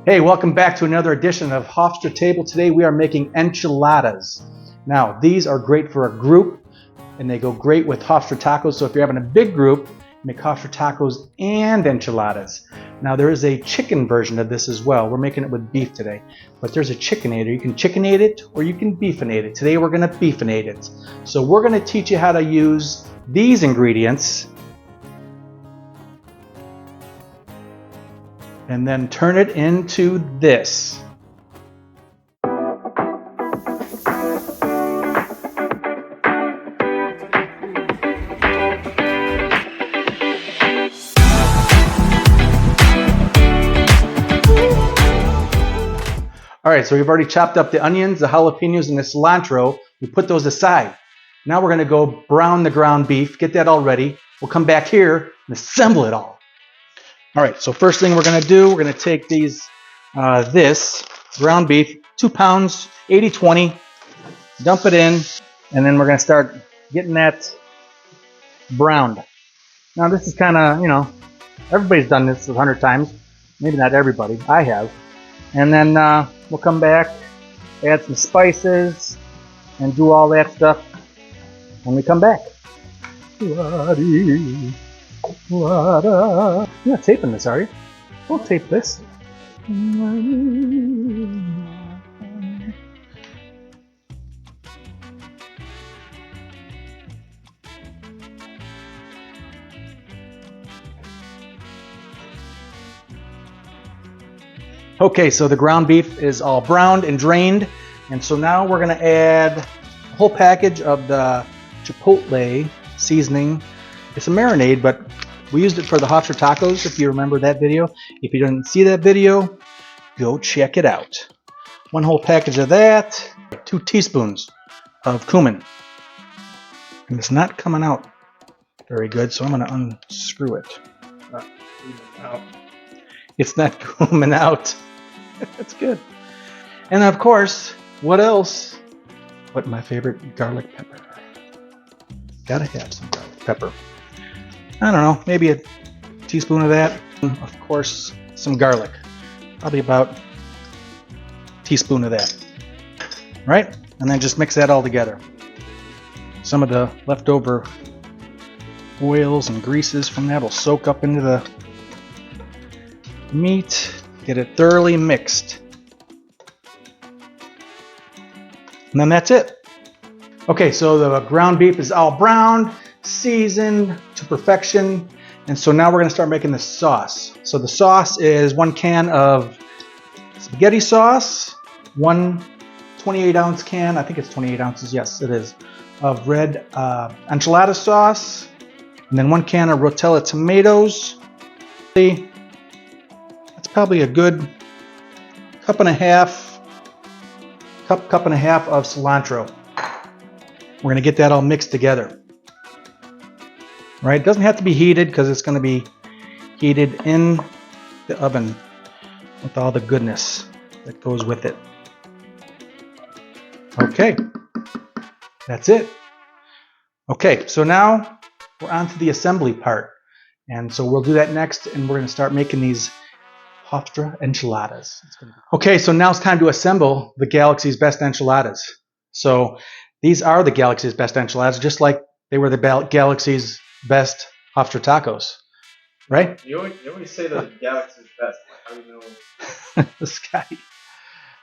Hey, welcome back to another edition of Hofstra Table. Today we are making enchiladas. Now, these are great for a group and they go great with Hofstra tacos. So if you're having a big group, make Hofstra tacos and enchiladas. Now, there is a chicken version of this as well. We're making it with beef today, but there's a chickinator. You can chickenate it or you can beefinate it. Today we're going to beefinate it. So we're going to teach you how to use these ingredients and then turn it into this. All right, so we've already chopped up the onions, the jalapenos, and the cilantro. We put those aside. Now we're gonna go brown the ground beef, get that all ready. We'll come back here and assemble it all. All right, so first thing we're gonna do, we're gonna take this ground beef, 2 pounds, 80-20, dump it in, and then we're gonna start getting that browned. Now this is kinda, everybody's done this 100 times. Maybe not everybody, I have. And then we'll come back, add some spices, and do all that stuff when we come back. You're not taping this, are you? Don't tape this. Okay, so the ground beef is all browned and drained, and so now we're going to add a whole package of the Chipotle seasoning. It's a marinade, but we used it for the Hofstra tacos, if you remember that video. If you didn't see that video, go check it out. 1 whole package of that, 2 teaspoons of cumin. And it's not coming out very good, so I'm going to unscrew it. It's not coming out. That's good. And of course, what else but my favorite garlic pepper. Gotta have some garlic pepper. I don't know, maybe a teaspoon of that. Of course, some garlic. Probably about a teaspoon of that. Right? And then just mix that all together. Some of the leftover oils and greases from that will soak up into the meat. Get it thoroughly mixed. And then that's it. Okay, so the ground beef is all browned, seasoned to perfection. And so now we're gonna start making the sauce. So the sauce is 1 can of spaghetti sauce, 1 28-ounce can, I think it's 28 ounces, yes it is, of red enchilada sauce, and then 1 can of Rotella tomatoes. That's probably a good cup and a half of cilantro. We're gonna get that all mixed together. Right? It doesn't have to be heated because it's gonna be heated in the oven with all the goodness that goes with it. Okay, that's it. Okay, so now we're on to the assembly part. And so we'll do that next, and we're gonna start making these Hofstra enchiladas. Okay, so now it's time to assemble the Galaxy's Best enchiladas. So these are the Galaxy's Best enchiladas, just like they were the Galaxy's Best Hofstra tacos, right? You always say the Galaxy's Best. How do you know?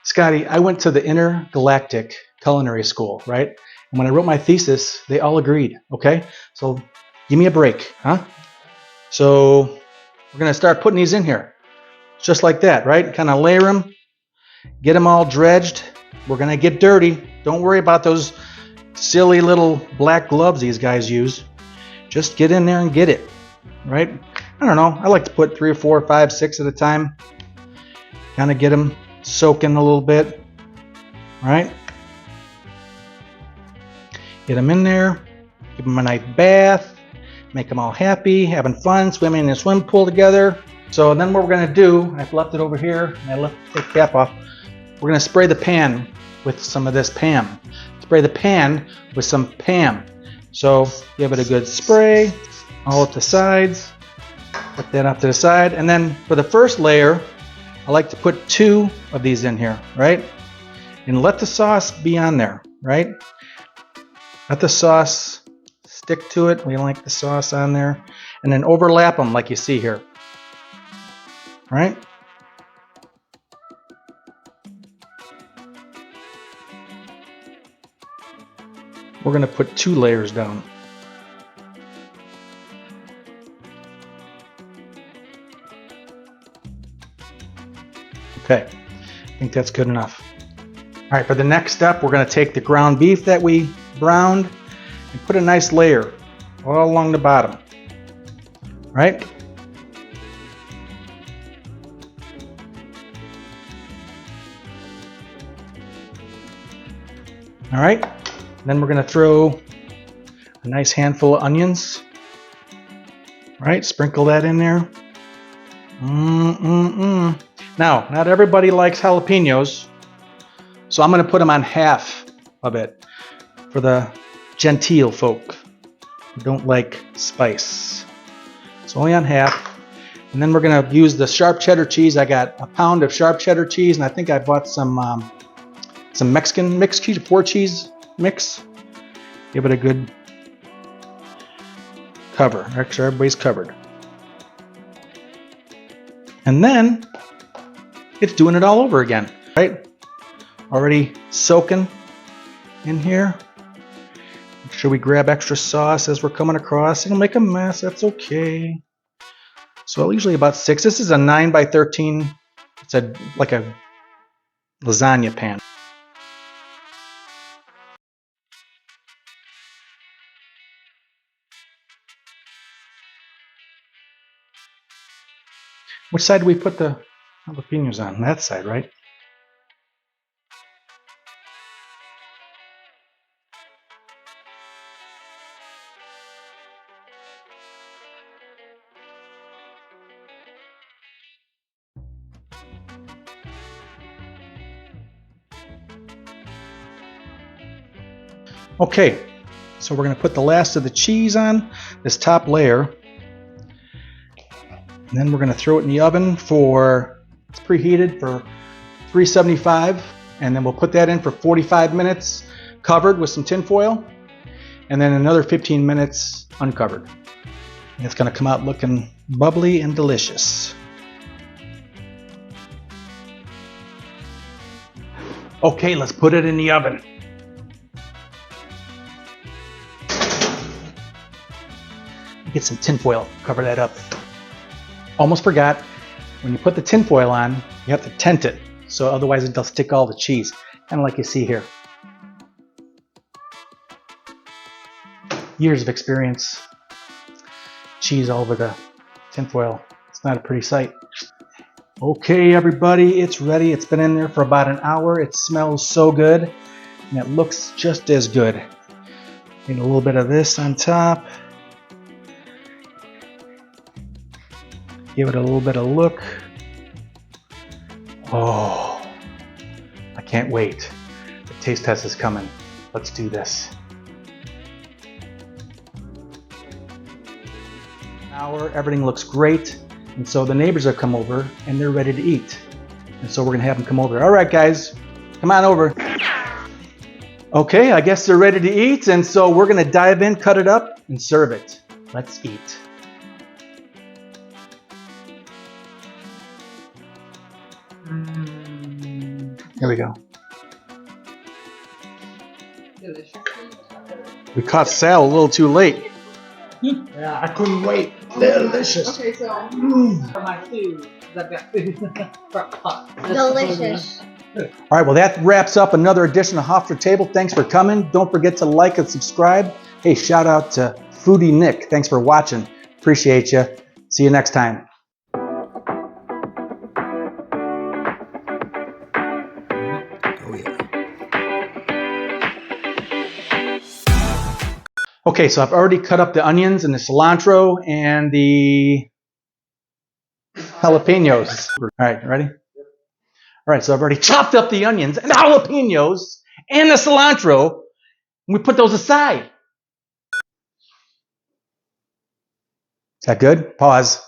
Scotty, I went to the Intergalactic Culinary School, right? And when I wrote my thesis, they all agreed, okay? So give me a break, huh? So we're gonna start putting these in here. Just like that, right? Kind of layer them, get them all dredged. We're gonna get dirty. Don't worry about those silly little black gloves these guys use. Just get in there and get it, right? I don't know, I like to put 3 or 4 or 5, 6 at a time. Kind of get them soaking a little bit, right? Get them in there, give them a nice bath, make them all happy, having fun, swimming in a swim pool together. So then what we're gonna do, I've left it over here, and I left the cap off. We're gonna spray the pan with some of this Pam. Spray the pan with some Pam. So give it a good spray, all at the sides. Put that off to the side. And then for the first layer, I like to put 2 of these in here, right? And let the sauce be on there, right? Let the sauce stick to it. We like the sauce on there. And then overlap them like you see here, right? We're going to put 2 layers down. Okay, I think that's good enough. All right, for the next step, we're going to take the ground beef that we browned and put a nice layer all along the bottom, right? All right, then we're going to throw a nice handful of onions, right? Sprinkle that in there. Now, not everybody likes jalapenos, so I'm going to put them on half of it for the genteel folk who don't like spice. So only on half. And then we're going to use the sharp cheddar cheese. I got a pound of sharp cheddar cheese, and I think I bought some Mexican mixed cheese, 4 cheese mix. Give it a good cover. Make sure everybody's covered. And then it's doing it all over again, right? Already soaking in here. Make sure we grab extra sauce as we're coming across. It'll make a mess, that's okay. So usually about 6. This is a 9 by 13. It's like a lasagna pan. Which side do we put the jalapenos on? That side, right? Okay, so we're going to put the last of the cheese on this top layer. And then we're going to throw it in the oven for, it's preheated for 375. And then we'll put that in for 45 minutes covered with some tin foil. And then another 15 minutes uncovered. And it's going to come out looking bubbly and delicious. Okay, let's put it in the oven. Get some tin foil, cover that up. Almost forgot, when you put the tin foil on, you have to tent it, so otherwise it'll stick all the cheese, kind of like you see here. Years of experience. Cheese all over the tin foil. It's not a pretty sight. Okay, everybody, it's ready. It's been in there for about an hour. It smells so good, and it looks just as good. Need a little bit of this on top. Give it a little bit of look. Oh, I can't wait. The taste test is coming. Let's do this. Hour, everything looks great. And so the neighbors have come over and they're ready to eat. And so we're gonna have them come over. All right, guys, come on over. Okay, I guess they're ready to eat. And so we're gonna dive in, cut it up, and serve it. Let's eat. Here we go. Delicious. We caught Sal a little too late. Yeah, I couldn't wait. Delicious. Okay, so for my food, I've got food for pot. Delicious. All right, well, that wraps up another edition of Off the Table. Thanks for coming. Don't forget to like and subscribe. Hey, shout out to Foodie Nick. Thanks for watching. Appreciate you. See you next time. Okay, so I've already cut up the onions and the cilantro and the jalapenos. All right, ready? All right, so I've already chopped up the onions and the jalapenos and the cilantro, and we put those aside. Is that good? Pause.